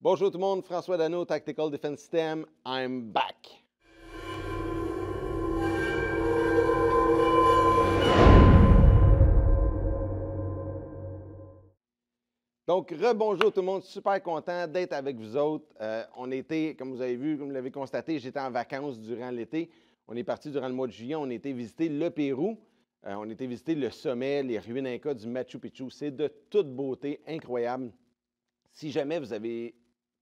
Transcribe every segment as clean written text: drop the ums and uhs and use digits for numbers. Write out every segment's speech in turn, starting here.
Bonjour tout le monde, François Dano, Tactical Defense System, I'm back. Donc, rebonjour tout le monde, super content d'être avec vous autres. On était, comme vous avez vu, comme vous l'avez constaté, j'étais en vacances durant l'été. On est parti durant le mois de juillet, on a été visiter le Pérou. On a été visiter le sommet, les ruines incas du Machu Picchu. C'est de toute beauté, incroyable. Si jamais vous n'avez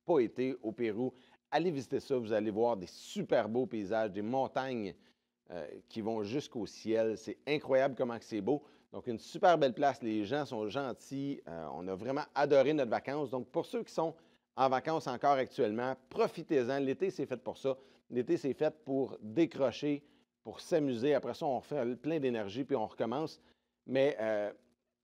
pas été au Pérou, allez visiter ça. Vous allez voir des super beaux paysages, des montagnes qui vont jusqu'au ciel. C'est incroyable comment c'est beau. Donc, une super belle place. Les gens sont gentils. On a vraiment adoré notre vacances. Donc, pour ceux qui sont en vacances encore actuellement, profitez-en. L'été, c'est fait pour ça. L'été, c'est fait pour décrocher, pour s'amuser. Après ça, on refait plein d'énergie puis on recommence. Mais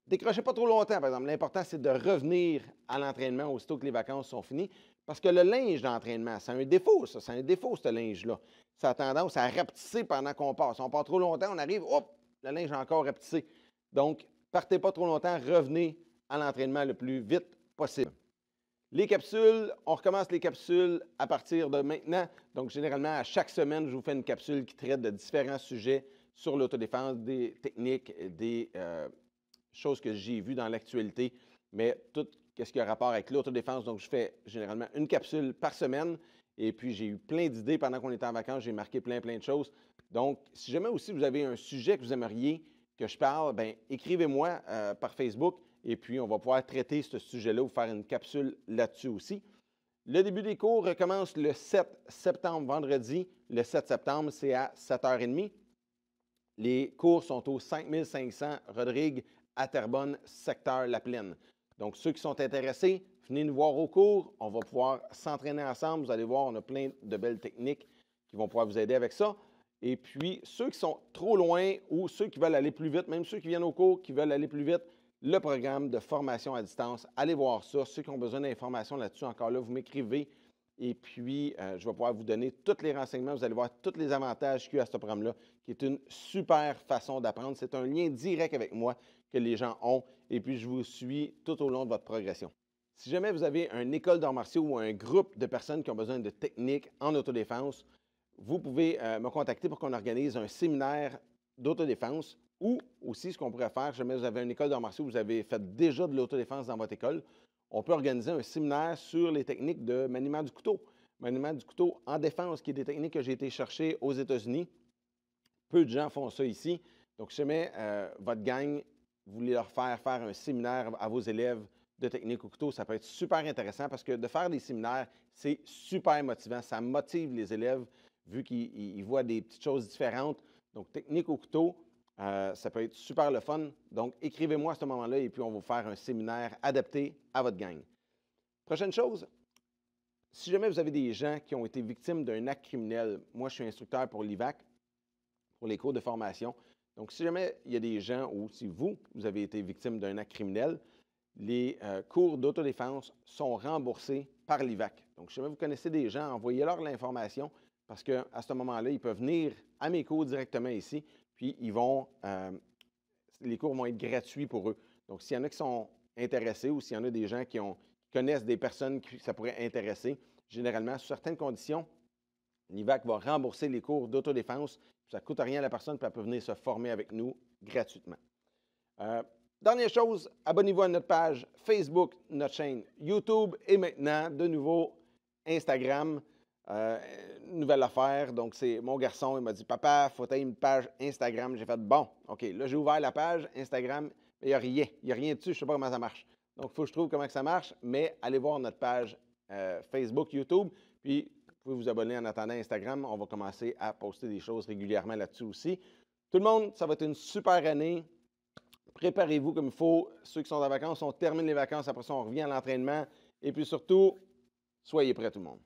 décrochez pas trop longtemps, par exemple. L'important, c'est de revenir à l'entraînement aussitôt que les vacances sont finies. Parce que le linge d'entraînement, c'est un défaut, ça. C'est un défaut, ce linge-là. Ça a tendance à rapetisser pendant qu'on passe. On part trop longtemps, on arrive, hop, le linge est encore rapetissé. Donc, partez pas trop longtemps, revenez à l'entraînement le plus vite possible. Les capsules, on recommence les capsules à partir de maintenant. Donc, généralement, à chaque semaine, je vous fais une capsule qui traite de différents sujets sur l'autodéfense, des techniques, des choses que j'ai vues dans l'actualité, mais tout ce qui a rapport avec l'autodéfense. Donc, je fais généralement une capsule par semaine. Et puis, j'ai eu plein d'idées pendant qu'on était en vacances. J'ai marqué plein de choses. Donc, si jamais aussi vous avez un sujet que vous aimeriez que je parle, bien, écrivez-moi par Facebook. Et puis, on va pouvoir traiter ce sujet-là ou faire une capsule là-dessus aussi. Le début des cours recommence le 7 septembre, vendredi. Le 7 septembre, c'est à 7h30. Les cours sont au 5500 Rodrigue à Terrebonne, secteur La Plaine. Donc, ceux qui sont intéressés, venez nous voir au cours. On va pouvoir s'entraîner ensemble. Vous allez voir, on a plein de belles techniques qui vont pouvoir vous aider avec ça. Et puis, ceux qui sont trop loin ou ceux qui veulent aller plus vite, même ceux qui viennent au cours, qui veulent aller plus vite, le programme de formation à distance, allez voir ça. Ceux qui ont besoin d'informations là-dessus, encore là, vous m'écrivez. Et puis, je vais pouvoir vous donner tous les renseignements. Vous allez voir tous les avantages qu'il y a à ce programme-là, qui est une super façon d'apprendre. C'est un lien direct avec moi que les gens ont. Et puis, je vous suis tout au long de votre progression. Si jamais vous avez une école d'arts martiaux ou un groupe de personnes qui ont besoin de techniques en autodéfense, vous pouvez me contacter pour qu'on organise un séminaire d'autodéfense ou aussi ce qu'on pourrait faire, si jamais vous avez une école d'arts martiaux, vous avez fait déjà de l'autodéfense dans votre école, on peut organiser un séminaire sur les techniques de maniement du couteau. Maniement du couteau en défense, qui est des techniques que j'ai été chercher aux États-Unis. Peu de gens font ça ici. Donc, si jamais votre gang, vous voulez leur faire un séminaire à vos élèves de technique au couteau, ça peut être super intéressant parce que de faire des séminaires, c'est super motivant. Ça motive les élèves vu qu'ils voient des petites choses différentes. Donc, technique au couteau, ça peut être super le fun. Donc, écrivez-moi à ce moment-là et puis on va vous faire un séminaire adapté à votre gang. Prochaine chose, si jamais vous avez des gens qui ont été victimes d'un acte criminel, moi, je suis instructeur pour l'IVAC, pour les cours de formation. Donc, si jamais il y a des gens ou si vous avez été victime d'un acte criminel, les cours d'autodéfense sont remboursés par l'IVAC. Donc, si jamais vous connaissez des gens, envoyez-leur l'information parce qu'à ce moment-là, ils peuvent venir à mes cours directement ici, puis les cours vont être gratuits pour eux. Donc, s'il y en a qui sont intéressés ou s'il y en a des gens qui connaissent des personnes que ça pourrait intéresser, généralement, sous certaines conditions, l'IVAC va rembourser les cours d'autodéfense. Ça ne coûte rien à la personne, puis elle peut venir se former avec nous gratuitement. Dernière chose, abonnez-vous à notre page Facebook, notre chaîne YouTube et maintenant, de nouveau, Instagram. Nouvelle affaire. Donc, c'est mon garçon, il m'a dit, papa, il faut avoir une page Instagram. J'ai fait, bon, OK, là, j'ai ouvert la page Instagram, mais il n'y a rien. Il n'y a rien dessus, je ne sais pas comment ça marche. Donc, il faut que je trouve comment ça marche, mais allez voir notre page Facebook, YouTube, puis vous pouvez vous abonner en attendant Instagram. On va commencer à poster des choses régulièrement là-dessus aussi. Tout le monde, ça va être une super année. Préparez-vous comme il faut. Ceux qui sont en vacances, on termine les vacances. Après ça, on revient à l'entraînement. Et puis surtout, soyez prêts tout le monde.